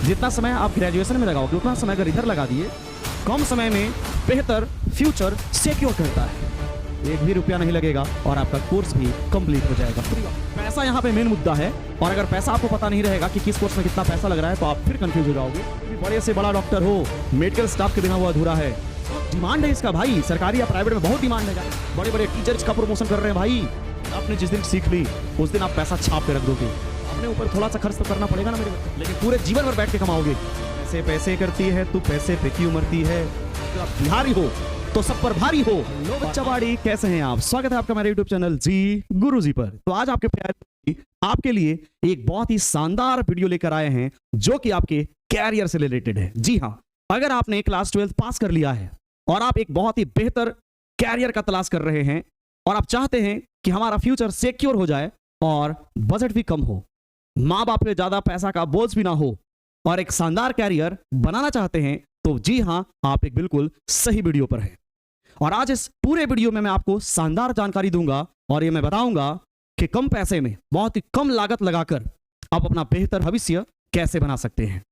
जितना समय आप ग्रेजुएशन में लगाओगे उतना समय अगर इधर लगा दिए, कम समय में बेहतर फ्यूचर सिक्योर करता है। एक भी रुपया नहीं लगेगा और आपका कोर्स भी कंप्लीट हो जाएगा। पैसा यहाँ पे मेन मुद्दा है, और अगर पैसा आपको पता नहीं रहेगा कि किस कोर्स में कितना पैसा लग रहा है तो आप फिर कंफ्यूज हो जाओगे। बड़े से बड़ा डॉक्टर हो, मेडिकल स्टाफ के बिना वो अधूरा है। डिमांड है इसका भाई, सरकारी या प्राइवेट में बहुत डिमांड है। बड़े बड़े टीचर्स का प्रमोशन कर रहे हैं भाई। आपने जिस दिन सीख ली उस दिन आप पैसा छाप के रख दोगे। अपने ऊपर थोड़ा सा खर्च तो करना पड़ेगा ना मेरे को, लेकिन पूरे जीवन भर बैठ के कमाओगे। पैसे पैसे करती है तू, पैसे पे क्यों मरती है। तो आप बिहारी हो तो सब पर भारी हो। लो बच्चा बाड़ी, कैसे हैं आप? स्वागत है आपका मेरे YouTube चैनल जी गुरुजी पर। तो आज आपके प्यारे आपके लिए एक बहुत ही शानदार वीडियो लेकर आए हैं जो कि आपके कैरियर से रिलेटेड है। जी हाँ, अगर आपने क्लास 12 पास कर लिया है और आप एक बहुत ही बेहतर कैरियर का तलाश कर रहे हैं और आप चाहते हैं कि हमारा फ्यूचर सिक्योर हो जाए और बजट भी कम हो, माँ बाप पे ज्यादा पैसा का बोझ भी ना हो और एक शानदार कैरियर बनाना चाहते हैं, तो जी हाँ, आप एक बिल्कुल सही वीडियो पर हैं। और आज इस पूरे वीडियो में मैं आपको शानदार जानकारी दूंगा और ये मैं बताऊंगा कि कम पैसे में बहुत ही कम लागत लगाकर आप अपना बेहतर भविष्य कैसे बना सकते हैं।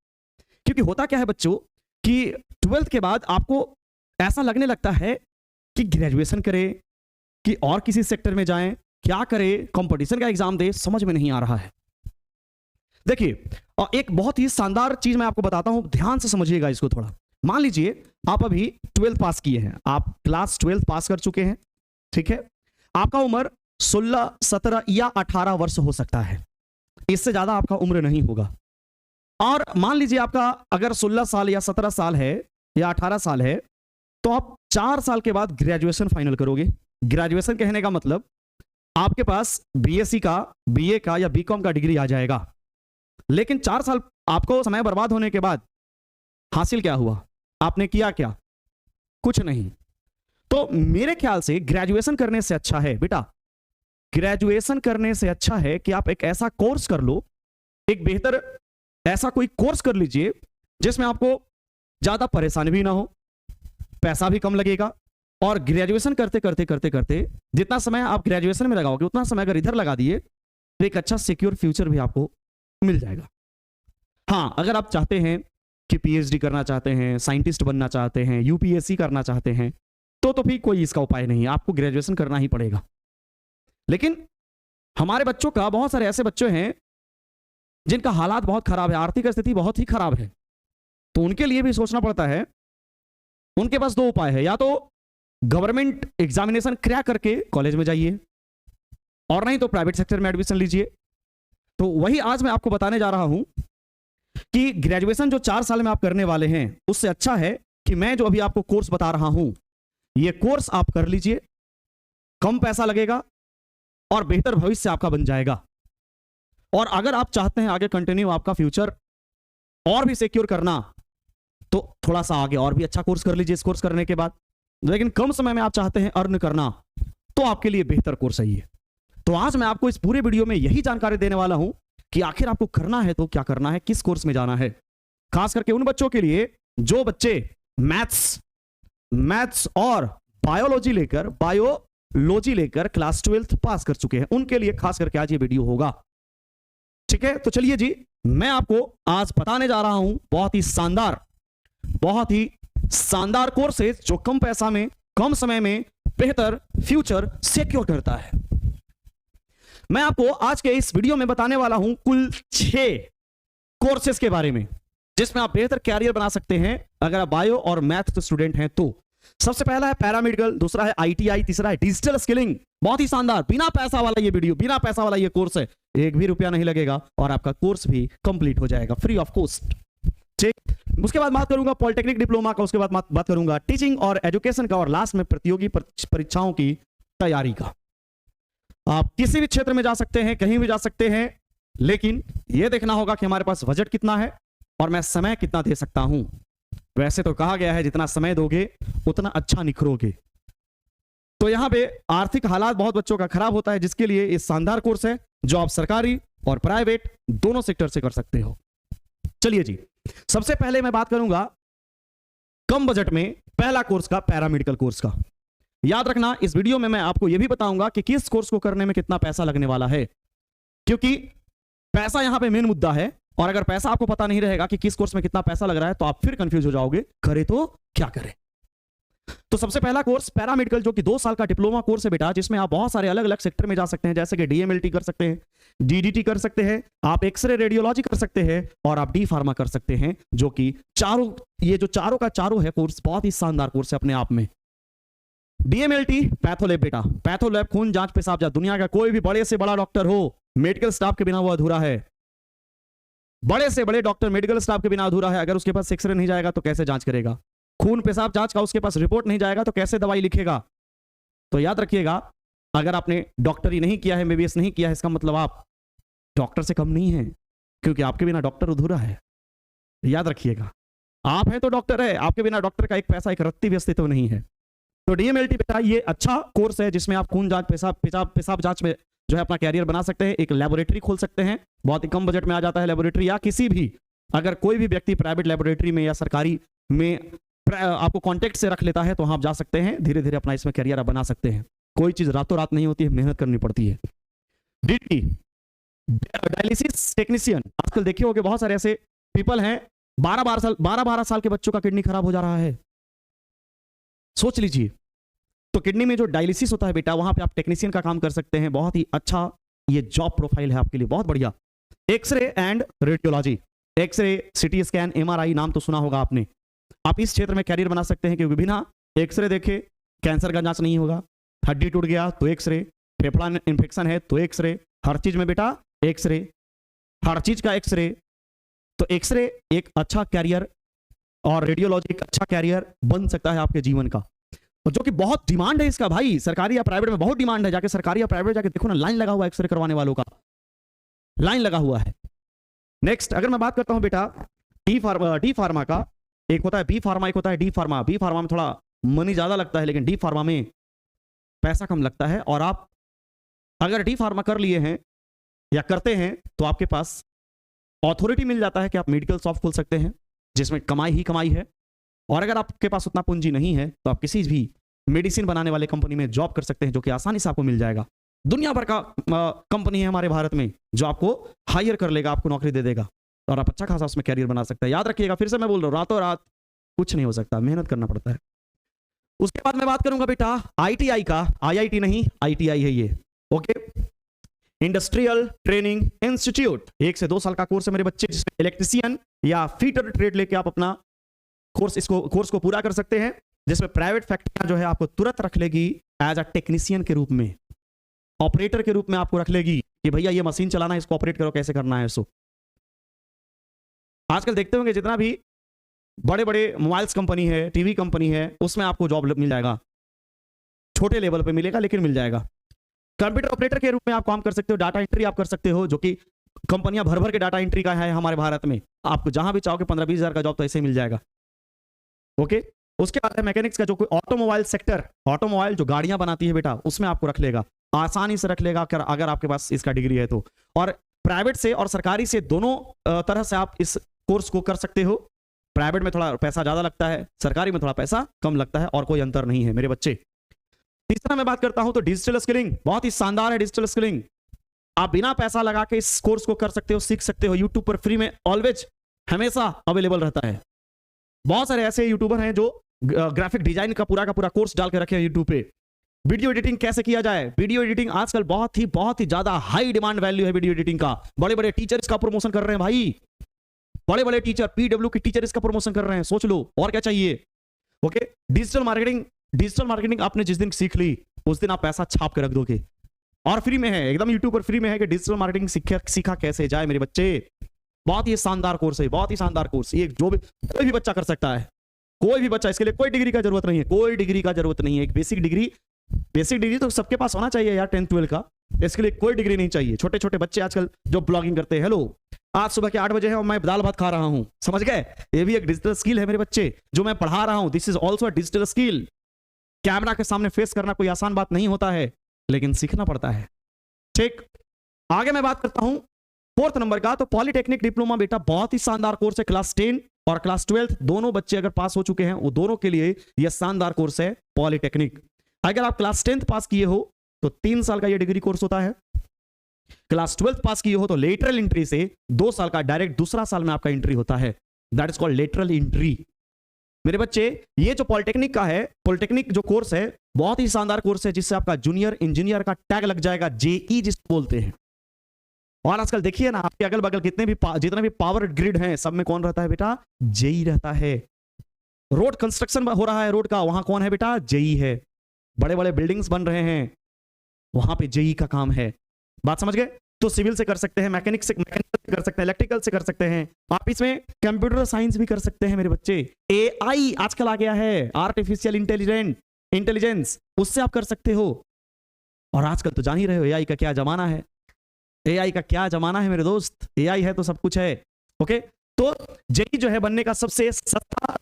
क्योंकि होता क्या है बच्चों कि 12th के बाद आपको ऐसा लगने लगता है कि ग्रेजुएशन करें कि और किसी सेक्टर में जाएं, क्या करें, कंपटीशन का एग्जाम दे, समझ में नहीं आ रहा है। देखिए, एक बहुत ही शानदार चीज मैं आपको बताता हूं, ध्यान से समझिएगा इसको थोड़ा। मान लीजिए आप अभी 12th पास किए हैं, आप क्लास 12 पास कर चुके हैं, ठीक है। आपका उम्र 16, 17 या 18 वर्ष हो सकता है, इससे ज्यादा आपका उम्र नहीं होगा। और मान लीजिए आपका अगर 16 साल या 17 साल है या 18 साल है, तो आप 4 साल के बाद ग्रेजुएशन फाइनल करोगे। ग्रेजुएशन कहने का मतलब आपके पास बीएससी का, बीए का या बीकॉम का डिग्री आ जाएगा। लेकिन 4 साल आपको समय बर्बाद होने के बाद हासिल क्या हुआ? आपने किया क्या? कुछ नहीं। तो मेरे ख्याल से ग्रेजुएशन करने से अच्छा है बेटा, ग्रेजुएशन करने से अच्छा है कि आप एक ऐसा कोर्स कर लो, एक बेहतर ऐसा कोई कोर्स कर लीजिए जिसमें आपको ज्यादा परेशानी भी ना हो, पैसा भी कम लगेगा, और ग्रेजुएशन करते करते करते करते जितना समय आप ग्रेजुएशन में लगाओगे उतना समय अगर इधर लगा दिए तो एक अच्छा सिक्योर फ्यूचर भी आपको मिल जाएगा। हाँ, अगर आप चाहते हैं कि पीएचडी करना चाहते हैं, साइंटिस्ट बनना चाहते हैं, यूपीएससी करना चाहते हैं, तो भी कोई इसका उपाय नहीं है, आपको ग्रेजुएशन करना ही पड़ेगा। लेकिन हमारे बच्चों का, बहुत सारे ऐसे बच्चे हैं जिनका हालात बहुत खराब है, आर्थिक स्थिति बहुत ही खराब है, तो उनके लिए भी सोचना पड़ता है। उनके पास 2 उपाय है, या तो गवर्नमेंट एग्जामिनेशन क्रैक करके कॉलेज में जाइए, और नहीं तो प्राइवेट सेक्टर में एडमिशन लीजिए। तो वही आज मैं आपको बताने जा रहा हूं कि ग्रेजुएशन जो 4 साल में आप करने वाले हैं उससे अच्छा है कि मैं जो अभी आपको कोर्स बता रहा हूं, ये कोर्स आप कर लीजिए, कम पैसा लगेगा और बेहतर भविष्य आपका बन जाएगा। और अगर आप चाहते हैं आगे कंटिन्यू आपका फ्यूचर और भी सिक्योर करना, तो थोड़ा सा आगे और भी अच्छा कोर्स कर लीजिए इस कोर्स करने के बाद। लेकिन कम समय में आप चाहते हैं अर्न करना, तो आपके लिए बेहतर कोर्स सही है। तो आज मैं आपको इस पूरे वीडियो में यही जानकारी देने वाला हूं कि आखिर आपको करना है तो क्या करना है, किस कोर्स में जाना है। खास करके उन बच्चों के लिए जो बच्चे मैथ्स और बायोलॉजी लेकर क्लास 12 पास कर चुके हैं, उनके लिए खास करके आज ये वीडियो होगा। ठीक है, तो चलिए जी, मैं आपको आज बताने जा रहा हूं बहुत ही शानदार कोर्सेज जो कम पैसा में, कम समय में बेहतर फ्यूचर सिक्योर करता है। मैं आपको आज के इस वीडियो में बताने वाला हूं कुल 6 कोर्सेज के बारे में जिसमें आप बेहतर कैरियर बना सकते हैं अगर आप बायो और मैथ स्टूडेंट हैं तो। सबसे पहला है पैरामेडिकल, दूसरा है आईटीआई, तीसरा है डिजिटल स्किलिंग। बहुत ही शानदार, बिना पैसा वाला ये वीडियो, बिना पैसा वाला ये कोर्स है, एक भी रुपया नहीं लगेगा और आपका कोर्स भी कंप्लीट हो जाएगा फ्री ऑफ कॉस्ट। ठीक, उसके बाद बात करूंगा पॉलिटेक्निक डिप्लोमा का, उसके बाद बात करूंगा टीचिंग और एजुकेशन का, और लास्ट में प्रतियोगी परीक्षाओं की तैयारी का। आप किसी भी क्षेत्र में जा सकते हैं, कहीं भी जा सकते हैं, लेकिन यह देखना होगा कि हमारे पास बजट कितना है और मैं समय कितना दे सकता हूं। वैसे तो कहा गया है जितना समय दोगे उतना अच्छा निखरोगे। तो यहां पे आर्थिक हालात बहुत बच्चों का खराब होता है, जिसके लिए ये शानदार कोर्स है जो आप सरकारी और प्राइवेट दोनों सेक्टर से कर सकते हो। चलिए जी, सबसे पहले मैं बात करूंगा कम बजट में पहला कोर्स का, पैरामेडिकल कोर्स का। याद रखना, इस वीडियो में मैं आपको यह भी बताऊंगा कि किस कोर्स को करने में कितना पैसा लगने वाला है, क्योंकि पैसा यहां पे मेन मुद्दा है, और अगर पैसा आपको पता नहीं रहेगा कि किस कोर्स में कितना पैसा लग रहा है तो आप फिर कंफ्यूज हो जाओगे, करे तो क्या करें। तो सबसे पहला कोर्स पैरामेडिकल, जो कि 2 साल का डिप्लोमा कोर्स है बेटा, जिसमें आप बहुत सारे अलग अलग सेक्टर में जा सकते हैं, जैसे कि डीएमएलटी कर सकते हैं, डीडीटी कर सकते हैं, आप एक्सरे रेडियोलॉजी कर सकते हैं और आप डी फार्मा कर सकते हैं, जो कि चारों, ये जो चारों का चारों है कोर्स बहुत ही शानदार कोर्स है अपने आप में। डीएमएलटी पैथोलैब बेटा, पैथोलैब खून जांच पेशाब जांच, दुनिया का कोई भी बड़े से बड़ा डॉक्टर हो, मेडिकल स्टाफ के बिना वो अधूरा है। बड़े से बड़े डॉक्टर मेडिकल स्टाफ के बिना अधूरा है। अगर उसके पास एक्सरे नहीं जाएगा तो कैसे जांच करेगा, खून पेशाब जांच का उसके पास रिपोर्ट नहीं जाएगा तो कैसे दवाई लिखेगा। तो याद रखिएगा, अगर आपने डॉक्टरी नहीं किया है, एमबीबीएस नहीं किया है, इसका मतलब आप डॉक्टर से कम नहीं है, क्योंकि आपके बिना डॉक्टर अधूरा है। याद रखिएगा, आप हैं तो डॉक्टर है, आपके बिना डॉक्टर का एक पैसा एक रत्ती भी अस्तित्व नहीं है। तो डीएमएलटी बेटा ये अच्छा कोर्स है जिसमें आप खून जांच पेशाब जांच में जो है अपना कैरियर बना सकते हैं, एक लेबोरेटरी खोल सकते हैं, बहुत ही कम बजट में आ जाता है लेबोरेटरी, या किसी भी, अगर कोई भी व्यक्ति प्राइवेट लेबोरेटरी में या सरकारी में आपको कांटेक्ट से रख लेता है तो आप जा सकते हैं, धीरे धीरे अपना इसमें कैरियर बना सकते हैं। कोई चीज रातों रात नहीं होती है, मेहनत करनी पड़ती है। डीटी डायलिसिस टेक्नीशियन, आजकल देखे होंगे बहुत सारे ऐसे पीपल हैं, 12 साल के बच्चों का किडनी खराब हो जा रहा है। सोच लीजिए, तो किडनी में जो डायलिसिस होता है बेटा, वहां पे आप टेक्नीशियन का काम कर सकते हैं। बहुत ही अच्छा ये जॉब प्रोफाइल है आपके लिए, बहुत बढ़िया। X-ray and radiology, x-ray, CT scan, MRI, नाम तो सुना होगा आपने। आप इस क्षेत्र में कैरियर बना सकते हैं, क्योंकि बिना एक्सरे देखे कैंसर का जांच नहीं होगा, हड्डी टूट गया तो एक्सरे, फेफड़ा इंफेक्शन है तो एक्सरे, हर चीज में बेटा एक्सरे, हर चीज का एक्सरे। तो एक्सरे एक अच्छा कैरियर और रेडियोलॉजी एक अच्छा कैरियर बन सकता है आपके जीवन का, और जो कि बहुत डिमांड है इसका भाई, सरकारी या प्राइवेट में बहुत डिमांड है। जाके सरकारी या प्राइवेट जाके देखो ना, लाइन लगा हुआ है एक्सरे करवाने वालों का, लाइन लगा हुआ है। नेक्स्ट अगर मैं बात करता हूं बेटा डी फार्मा का, एक होता है बी फार्मा, एक होता है डी फार्मा। बी फार्मा में थोड़ा मनी ज्यादा लगता है, लेकिन डी फार्मा में पैसा कम लगता है। और आप अगर डी फार्मा कर लिए हैं या करते हैं तो आपके पास ऑथोरिटी मिल जाता है कि आप मेडिकल शॉप खोल सकते हैं, जिसमें कमाई ही कमाई है। और अगर आपके पास उतना पूंजी नहीं है तो आप किसी भी मेडिसिन बनाने वाले कंपनी में जॉब कर सकते हैं, जो कि आसानी से आपको मिल जाएगा। दुनिया भर का कंपनी है हमारे भारत में जो आपको हायर कर लेगा, आपको नौकरी दे देगा, और आप अच्छा खासा उसमें कैरियर बना सकते हैं। याद रखिएगा, फिर से मैं बोल रहा हूँ, रातों रात कुछ नहीं हो सकता, मेहनत करना पड़ता है। उसके बाद मैं बात करूंगा बेटा आईटीआई का, आईआईटी नहीं आईटीआई है ये, ओके, इंडस्ट्रियल ट्रेनिंग इंस्टीट्यूट। 1 से 2 साल का कोर्स है मेरे बच्चे, जिसमें इलेक्ट्रीशियन या फीटर ट्रेड लेके आप अपना कोर्स को पूरा कर सकते हैं, जिसमें प्राइवेट फैक्ट्रियां जो है आपको तुरंत रख लेगी एज अ टेक्नीशियन के रूप में, ऑपरेटर के रूप में आपको रख लेगी कि भैया ये मशीन चलाना है, इसको ऑपरेट करो, कैसे करना है इसको। आजकल देखते होंगे जितना भी बड़े बड़े मोबाइल्स कंपनी है, टीवी कंपनी है, उसमें आपको जॉब मिल जाएगा, छोटे लेवल पे मिलेगा लेकिन मिल जाएगा। कंप्यूटर ऑपरेटर के रूप में आप काम कर सकते हो, डाटा एंट्री आप कर सकते हो, जो कि कंपनियां भर भर के डाटा एंट्री का है हमारे भारत में। आपको जहां भी चाहोगे 15-20 हजार का जॉब तो ऐसे ही मिल जाएगा, ओके। उसके बाद है मैकेनिक्स का, जो कोई ऑटोमोबाइल सेक्टर, ऑटोमोबाइल जो गाड़ियां बनाती है बेटा, उसमें आपको रख लेगा, आसानी से रख लेगा अगर आपके पास इसका डिग्री है तो। और प्राइवेट से और सरकारी से दोनों तरह से आप इस कोर्स को कर सकते हो। प्राइवेट में थोड़ा पैसा ज्यादा लगता है, सरकारी में थोड़ा पैसा कम लगता है, और कोई अंतर नहीं है मेरे बच्चे। तीसरा मैं बात करता हूं तो डिजिटल स्किलिंग, बहुत ही शानदार है डिजिटल स्किलिंग। आप बिना पैसा लगा के इस कोर्स को कर सकते हो, सीख सकते हो, यूट्यूब पर फ्री में ऑलवेज हमेशा अवेलेबल रहता है। बहुत सारे ऐसे यूट्यूबर हैं जो ग्राफिक डिजाइन का पूरा कोर्स डाल के रखे हैं यूट्यूब पे। वीडियो एडिटिंग कैसे किया जाए, वीडियो एडिटिंग आजकल बहुत ही ज्यादा हाई डिमांड वैल्यू है वीडियो एडिटिंग का। बड़े बड़े टीचर इसका प्रमोशन कर रहे हैं भाई, बड़े बड़े टीचर, पीडब्ल्यू के टीचर इसका प्रमोशन कर रहे हैं, सोच लो और क्या चाहिए, ओके। डिजिटल मार्केटिंग आपने जिस दिन सीख ली उस दिन आप पैसा छाप के रख दोगे, और फ्री में है, एकदम यूट्यूब पर फ्री में है कि डिजिटल मार्केटिंग सीखा कैसे जाए मेरे बच्चे। बहुत ही शानदार कोर्स है, बहुत ही शानदार कोर्स। ये जो भी कोई भी बच्चा कर सकता है, कोई भी बच्चा, इसके लिए कोई डिग्री का जरूरत नहीं है, कोई डिग्री का जरूरत नहीं है। एक बेसिक डिग्री तो सबके पास होना चाहिए यार, 10th-12th का, इसके लिए कोई डिग्री नहीं चाहिए। छोटे छोटे बच्चे आजकल जो ब्लॉगिंग करते हैं, हेलो आज सुबह के 8 बजे है और मैं दाल भात खा रहा हूं, समझ गए, ये भी एक डिजिटल स्किल है मेरे बच्चे, जो मैं पढ़ा रहा हूं, this is also digital skill. Camera के सामने फेस करना कोई आसान बात नहीं होता है, लेकिन सीखना पड़ता है, ठीक। आगे मैं बात करता हूं 4th नंबर का, तो पॉलिटेक्निक डिप्लोमा बेटा बहुत ही शानदार कोर्स है। क्लास 10 और क्लास 12 दोनों बच्चे अगर पास हो चुके हैं, वो दोनों के लिए यह शानदार कोर्स है पॉलिटेक्निक। अगर आप क्लास 10th पास किए हो तो 3 साल का यह डिग्री कोर्स होता है। क्लास 12 पास किए हो तो लेटरल एंट्री से 2 साल का डायरेक्ट दूसरा साल में आपका एंट्री होता है, that is called lateral entry. मेरे बच्चे, ये जो पॉलिटेक्निक का है, पॉलिटेक्निक जो कोर्स है बहुत ही शानदार कोर्स है, जिससे आपका जूनियर इंजीनियर का टैग लग जाएगा, जेई जिसको बोलते हैं। और आजकल देखिए ना, आपके अगल बगल जितने भी पावर ग्रिड हैं, सब में कौन रहता है बेटा? जेई रहता है। रोड कंस्ट्रक्शन हो रहा है रोड का, वहां कौन है बेटा? जेई है। बड़े बड़े बिल्डिंग्स बन रहे हैं, वहां पे जेई का काम है। बात समझ गए? तो सिविल से कर सकते हैं, मैकेनिकल से कर सकते हैं, इलेक्ट्रिकल से कर सकते हैं, आप इसमें कंप्यूटर साइंस भी कर सकते हैं मेरे बच्चे। एआई आजकल आ गया है, आर्टिफिशियल इंटेलिजेंस, उससे आप कर सकते हो। और आजकल तो जान ही रहे हो एआई का क्या जमाना है। एआई का क्या जमाना है मेरे दोस्त, एआई है तो सब कुछ है। ओके, तो जेई जो है बनने का सबसे सस्ता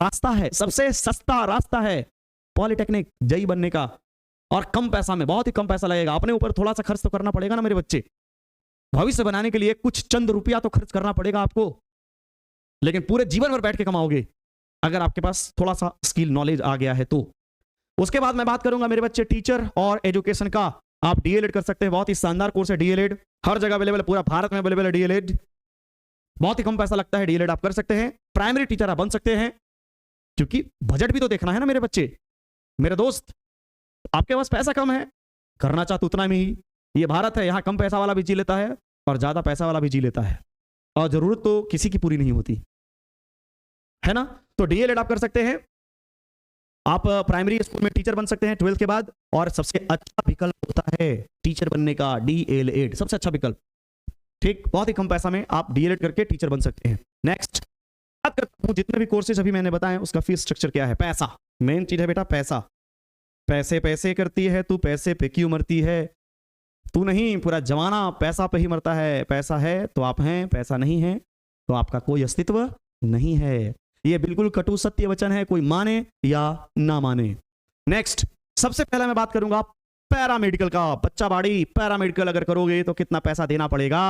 रास्ता है पॉलिटेक्निक, जेई बनने का। और कम पैसा में, बहुत ही कम पैसा लगेगा। अपने ऊपर थोड़ा सा खर्च तो करना पड़ेगा ना मेरे बच्चे, भविष्य बनाने के लिए कुछ चंद रुपया तो खर्च करना पड़ेगा आपको, लेकिन पूरे जीवन भर बैठ के कमाओगे अगर आपके पास थोड़ा सा स्किल नॉलेज आ गया है तो। उसके बाद मैं बात करूंगा मेरे बच्चे टीचर और एजुकेशन का। आप डीएलएड कर सकते हैं, बहुत ही शानदार कोर्स है डीएलएड, हर जगह अवेलेबल है, पूरा भारत में अवेलेबल है डीएलएड। बहुत ही कम पैसा लगता है, डीएलएड आप कर सकते हैं। प्राइमरी टीचर आप बन सकते हैं, क्योंकि बजट भी तो देखना है ना मेरे बच्चे। मेरे दोस्त, आपके पास पैसा कम है, करना चाहते उतना में ही। ये भारत है, यहां कम पैसा वाला भी जी लेता है और ज्यादा पैसा वाला भी जी लेता है, और जरूरत तो किसी की पूरी नहीं होती है ना। तो डीएलएड आप कर सकते हैं। आप प्राइमरी स्कूल में टीचर बन सकते हैं 12th के बाद, और सबसे अच्छा विकल्प होता है टीचर बनने का डीएलएड, सबसे अच्छा विकल्प। ठीक, बहुत ही कम पैसा में आप डीएलएड करके टीचर बन सकते हैं। नेक्स्ट बात करता हूं, जितने भी कोर्सेज अभी मैंने बताए उसका फीस स्ट्रक्चर क्या है। पैसा मेन चीज है बेटा, पैसा। पैसे पैसे करती है तू, पैसे पे क्यों मरती है तू? नहीं, पूरा जमाना पैसा पे ही मरता है। पैसा है तो आप हैं, पैसा नहीं है तो आपका कोई अस्तित्व नहीं है। ये बिल्कुल कटु सत्य वचन है, कोई माने या ना माने। नेक्स्ट, सबसे पहले मैं बात करूंगा पैरामेडिकल का। बच्चा बाड़ी, पैरामेडिकल अगर करोगे तो कितना पैसा देना पड़ेगा?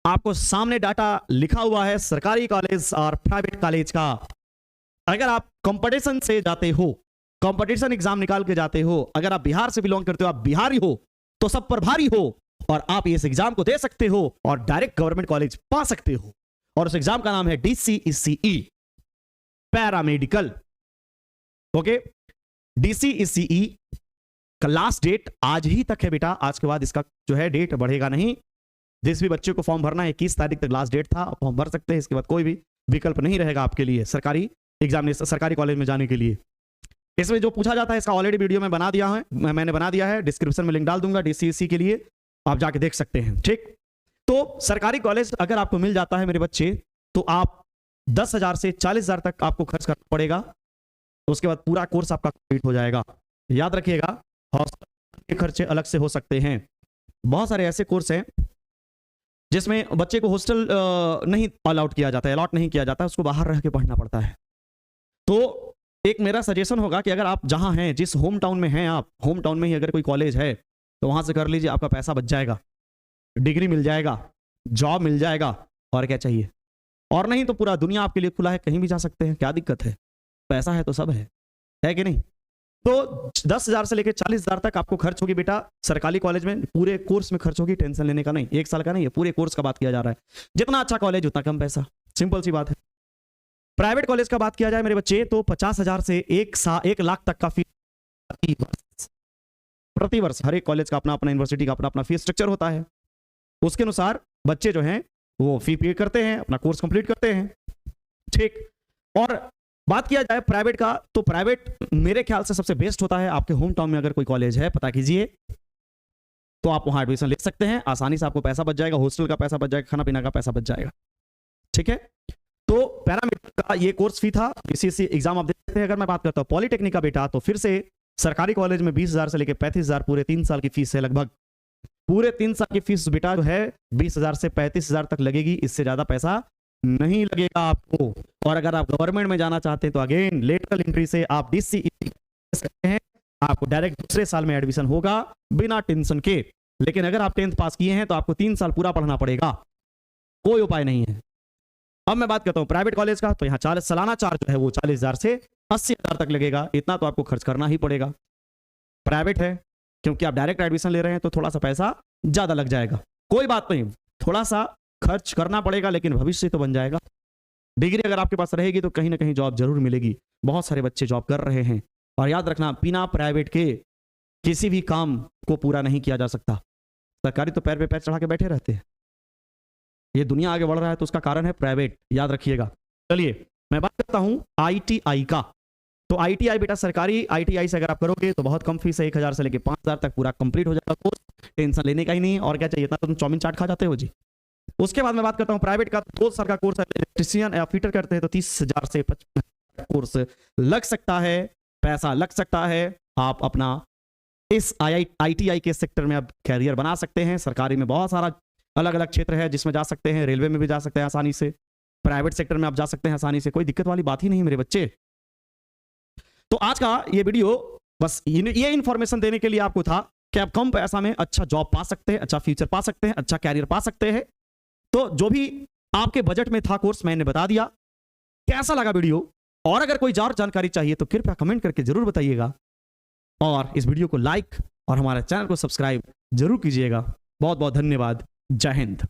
आपको सामने डाटा लिखा हुआ है सरकारी कॉलेज और प्राइवेट कॉलेज का। अगर आप कंपटीशन से जाते हो, कंपटीशन एग्जाम निकाल के जाते हो, अगर आप बिहार से बिलोंग करते हो, आप बिहारी हो तो सब पर भारी हो, और आप इस एग्जाम को दे सकते हो और डायरेक्ट गवर्नमेंट कॉलेज पा सकते हो। और उस एग्जाम का नाम है DCECE, पैरामेडिकल। ओके, DCECE का लास्ट डेट आज ही तक है बेटा, आज के बाद इसका जो है डेट बढ़ेगा नहीं। जिस भी बच्चे को फॉर्म भरना है 21 तारीख तक लास्ट डेट था, फॉर्म भर सकते हैं। इसके बाद कोई भी विकल्प नहीं रहेगा आपके लिए सरकारी एग्जामिनेशन, सरकारी कॉलेज में जाने के लिए। इसमें जो पूछा जाता है इसका ऑलरेडी वीडियो में बना दिया है, मैंने बना दिया है, डिस्क्रिप्शन में लिंक डाल दूंगा DCECE के लिए, आप जाके देख सकते हैं। ठीक, तो सरकारी कॉलेज अगर आपको मिल जाता है मेरे बच्चे, तो आप 10,000 से 40,000 तक आपको खर्च करना पड़ेगा। उसके बाद पूरा कोर्स आपका कंप्लीट हो जाएगा। याद रखिएगा, हॉस्टल के खर्चे अलग से हो सकते हैं। बहुत सारे ऐसे कोर्स हैं जिसमें बच्चे को हॉस्टल नहीं अलाउड किया जाता है, अलॉट नहीं किया जाता है, उसको बाहर रह के पढ़ना पड़ता है। तो एक मेरा सजेशन होगा कि अगर आप जहां हैं, जिस होम टाउन में हैं, आप होम टाउन में ही अगर कोई कॉलेज है तो वहां से कर लीजिए, आपका पैसा बच जाएगा, डिग्री मिल जाएगा, जॉब मिल जाएगा, और क्या चाहिए। और नहीं तो पूरा दुनिया आपके लिए खुला है, कहीं भी जा सकते हैं, क्या दिक्कत है? पैसा है तो सब है कि नहीं? तो 10,000 से लेकर 40,000 तक आपको खर्च होगी बेटा सरकारी कॉलेज में, पूरे कोर्स में खर्च होगी, टेंशन लेने का नहीं। 1 साल का नहीं है, पूरे कोर्स का बात किया जा रहा है। जितना अच्छा कॉलेज उतना कम पैसा, सिंपल सी बात है। प्राइवेट कॉलेज का बात किया जाए मेरे बच्चे, तो 50,000 से 1 लाख तक का फीस प्रति वर्ष। हर एक कॉलेज का अपना अपना, यूनिवर्सिटी का अपना अपना फीस स्ट्रक्चर होता है। उसके अनुसार बच्चे जो हैं वो फी पे करते हैं, अपना कोर्स कंप्लीट करते हैं। ठीक, और बात किया जाए प्राइवेट का, तो प्राइवेट मेरे ख्याल से सबसे बेस्ट होता है। आपके होम टाउन में अगर कोई कॉलेज है, पता कीजिए, तो आप वहां एडमिशन ले सकते हैं। आसानी से आपको पैसा बच जाएगा, हॉस्टल का पैसा बच जाएगा, खाना पीना का पैसा बच जाएगा। ठीक है, तो पैरामेडिकल का ये कोर्स फी था। DCECE एग्जाम आप देख सकते हैं। अगर मैं बात करता हूं पॉलिटेक्निक का बेटा, तो फिर से सरकारी कॉलेज में 20,000 से लेकर 35,000 पूरे 3 साल की फीस है। लगभग पूरे 3 साल की फीस बेटा जो है 20,000 से 35,000 तक लगेगी, इससे ज्यादा पैसा नहीं लगेगा आपको। और अगर आप गवर्नमेंट में जाना चाहते हैं तो अगेन लेटरल एंट्री से आप DCECE सकते हैं, आपको डायरेक्ट दूसरे साल में एडमिशन होगा बिना टेंशन के। लेकिन अगर आप 10th पास किए हैं तो आपको 3 साल पूरा पढ़ना पड़ेगा, कोई उपाय नहीं है। अब मैं बात करता हूं प्राइवेट कॉलेज का, तो यहाँ सालाना चार्ज जो है वो 40,000 से 80,000 तक लगेगा। इतना तो आपको खर्च करना ही पड़ेगा। प्राइवेट है, क्योंकि आप डायरेक्ट एडमिशन ले रहे हैं तो थोड़ा सा पैसा ज्यादा लग जाएगा। कोई बात नहीं, थोड़ा सा खर्च करना पड़ेगा लेकिन भविष्य तो बन जाएगा। डिग्री अगर आपके पास रहेगी तो कहीं ना कहीं जॉब जरूर मिलेगी। बहुत सारे बच्चे जॉब कर रहे हैं। और याद रखना, बिना प्राइवेट के किसी भी काम को पूरा नहीं किया जा सकता। सरकारी तो पैर पे पैर चढ़ा के बैठे रहते हैं। ये दुनिया आगे बढ़ रहा है तो उसका कारण है प्राइवेट, याद रखिएगा। चलिए मैं बात करता हूं ITI का। तो ITI बेटा सरकारी ITI से अगर आप करोगे तो बहुत कम फीस है, 1000 से लेके 5000 तक पूरा कंप्लीट हो जाएगा कोर्स। टेंशन लेने का ही नहीं। और क्या चाहिए, इतना तो तुम चाउमीन चाट खा जाते हो जी। उसके बाद मैं बात करता हूँ प्राइवेट का। 2 साल का कोर्स है, इलेक्ट्रिशियन या फिटर करते हैं तो 30,000 से 55,000 कोर्स लग सकता है, पैसा लग सकता है। आप अपना इस ITI के सेक्टर में आप कैरियर बना सकते हैं। सरकारी में बहुत सारा अलग अलग क्षेत्र है जिसमें जा सकते हैं। रेलवे में भी जा सकते हैं आसानी से, प्राइवेट सेक्टर में आप जा सकते हैं आसानी से। कोई दिक्कत वाली बात ही नहीं मेरे बच्चे। तो आज का ये वीडियो बस ये इंफॉर्मेशन देने के लिए आपको था कि आप कम पैसा में अच्छा जॉब पा सकते हैं, अच्छा फ्यूचर पा सकते हैं, अच्छा कैरियर पा सकते हैं। तो जो भी आपके बजट में था कोर्स मैंने बता दिया। कैसा लगा वीडियो? और अगर कोई और जानकारी चाहिए तो कृपया कमेंट करके जरूर बताइएगा। और इस वीडियो को लाइक और हमारे चैनल को सब्सक्राइब जरूर कीजिएगा। बहुत बहुत धन्यवाद। जय हिंद।